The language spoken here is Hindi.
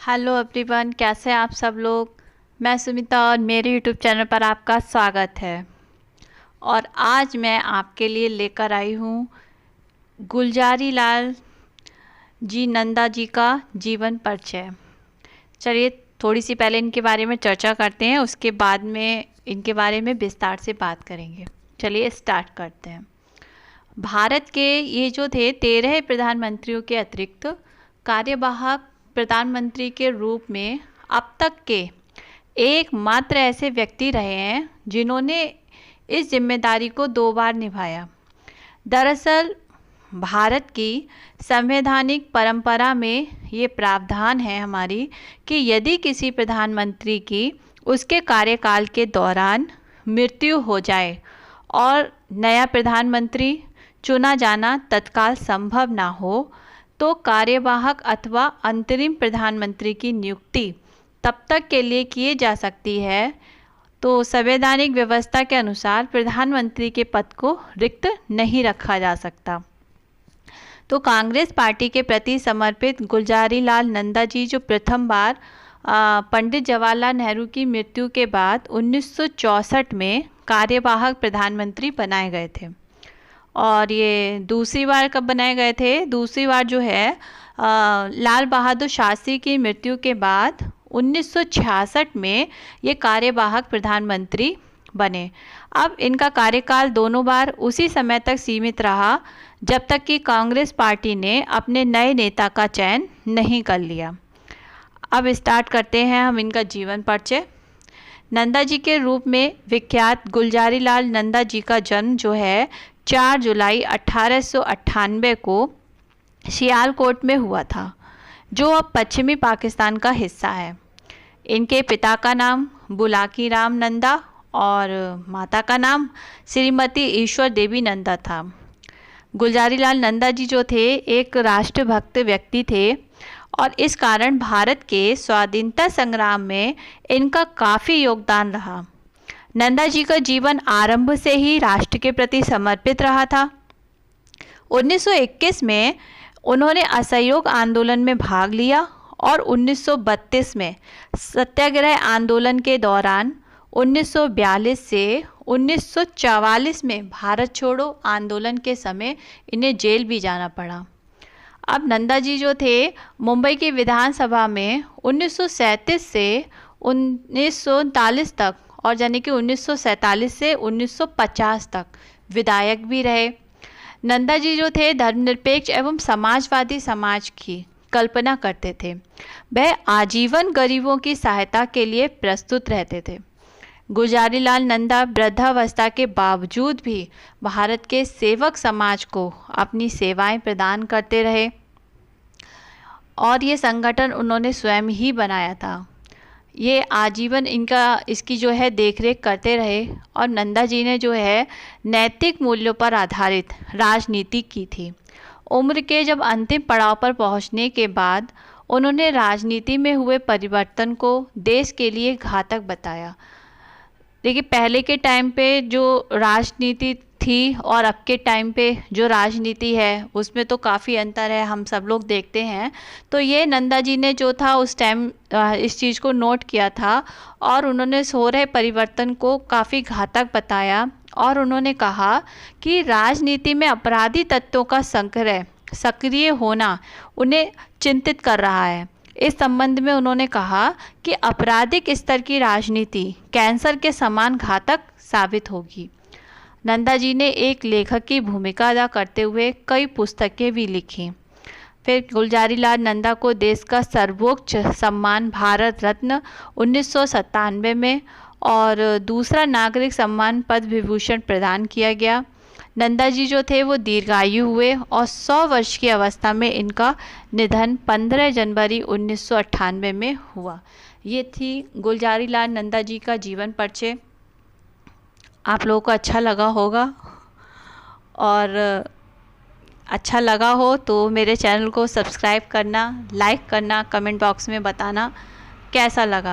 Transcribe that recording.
हेलो एवरीवन, कैसे हैं आप सब लोग। मैं सुमिता और मेरे यूट्यूब चैनल पर आपका स्वागत है। और आज मैं आपके लिए लेकर आई हूँ गुलजारी लाल जी नंदा जी का जीवन परिचय। चलिए थोड़ी सी पहले इनके बारे में चर्चा करते हैं, उसके बाद में इनके बारे में विस्तार से बात करेंगे। चलिए स्टार्ट करते हैं। भारत के ये जो थे 13 प्रधानमंत्रियों के अतिरिक्त कार्यवाहक प्रधानमंत्री के रूप में अब तक के एकमात्र ऐसे व्यक्ति रहे हैं जिन्होंने इस जिम्मेदारी को 2 बार निभाया। दरअसल भारत की संवैधानिक परंपरा में ये प्रावधान है हमारी कि यदि किसी प्रधानमंत्री की उसके कार्यकाल के दौरान मृत्यु हो जाए और नया प्रधानमंत्री चुना जाना तत्काल संभव ना हो तो कार्यवाहक अथवा अंतरिम प्रधानमंत्री की नियुक्ति तब तक के लिए किए जा सकती है। तो संवैधानिक व्यवस्था के अनुसार प्रधानमंत्री के पद को रिक्त नहीं रखा जा सकता। तो कांग्रेस पार्टी के प्रति समर्पित गुलजारी लाल नंदा जी जो प्रथम बार पंडित जवाहरलाल नेहरू की मृत्यु के बाद 1964 में कार्यवाहक प्रधानमंत्री बनाए गए थे। और ये दूसरी बार कब बनाए गए थे? दूसरी बार जो है लाल बहादुर शास्त्री की मृत्यु के बाद 1966 में ये कार्यवाहक प्रधानमंत्री बने। अब इनका कार्यकाल दोनों बार उसी समय तक सीमित रहा जब तक कि कांग्रेस पार्टी ने अपने नए नेता का चयन नहीं कर लिया। अब स्टार्ट करते हैं हम इनका जीवन परिचय। नंदा जी के रूप में विख्यात गुलजारी लाल नंदा जी का जन्म जो है 4 जुलाई 1898 को सियालकोट में हुआ था, जो अब पश्चिमी पाकिस्तान का हिस्सा है। इनके पिता का नाम बुलाकी राम नंदा और माता का नाम श्रीमती ईश्वर देवी नंदा था। गुलजारी लाल नंदा जी जो थे एक राष्ट्रभक्त व्यक्ति थे और इस कारण भारत के स्वाधीनता संग्राम में इनका काफ़ी योगदान रहा। नंदा जी का जीवन आरंभ से ही राष्ट्र के प्रति समर्पित रहा था। 1921 में उन्होंने असहयोग आंदोलन में भाग लिया और 1932 में सत्याग्रह आंदोलन के दौरान 1942 से 1944 में भारत छोड़ो आंदोलन के समय इन्हें जेल भी जाना पड़ा। अब नंदा जी जो थे मुंबई की विधानसभा में 1937 से 1939 तक और यानी कि 1947 से 1950 तक विधायक भी रहे। नंदा जी जो थे धर्मनिरपेक्ष एवं समाजवादी समाज की कल्पना करते थे। वह आजीवन गरीबों की सहायता के लिए प्रस्तुत रहते थे। गुलजारी लाल नंदा वृद्धावस्था के बावजूद भी भारत के सेवक समाज को अपनी सेवाएं प्रदान करते रहे और ये संगठन उन्होंने स्वयं ही बनाया था। ये आजीवन इसकी जो है देखरेख करते रहे और नंदा जी ने जो है नैतिक मूल्यों पर आधारित राजनीति की थी। उम्र के जब अंतिम पड़ाव पर पहुंचने के बाद उन्होंने राजनीति में हुए परिवर्तन को देश के लिए घातक बताया। देखिए पहले के टाइम पे जो राजनीति थी और अब के टाइम पे जो राजनीति है उसमें तो काफ़ी अंतर है, हम सब लोग देखते हैं। तो ये नंदा जी ने जो था उस टाइम इस चीज़ को नोट किया था और उन्होंने हो रहे परिवर्तन को काफ़ी घातक बताया और उन्होंने कहा कि राजनीति में अपराधी तत्वों का सक्रिय होना उन्हें चिंतित कर रहा है। इस संबंध में उन्होंने कहा कि आपराधिक स्तर की राजनीति कैंसर के समान घातक साबित होगी। नंदा जी ने एक लेखक की भूमिका अदा करते हुए कई पुस्तकें भी लिखी। फिर गुलजारी लाल नंदा को देश का सर्वोच्च सम्मान भारत रत्न 1997 में और दूसरा नागरिक सम्मान पद्म विभूषण प्रदान किया गया। नंदा जी जो थे वो दीर्घायु हुए और 100 वर्ष की अवस्था में इनका निधन 15 जनवरी 1998 में हुआ। ये थी गुलजारी लाल नंदा जी का जीवन परिचय। आप लोगों को अच्छा लगा होगा और अच्छा लगा हो तो मेरे चैनल को सब्सक्राइब करना, लाइक करना, कमेंट बॉक्स में बताना कैसा लगा।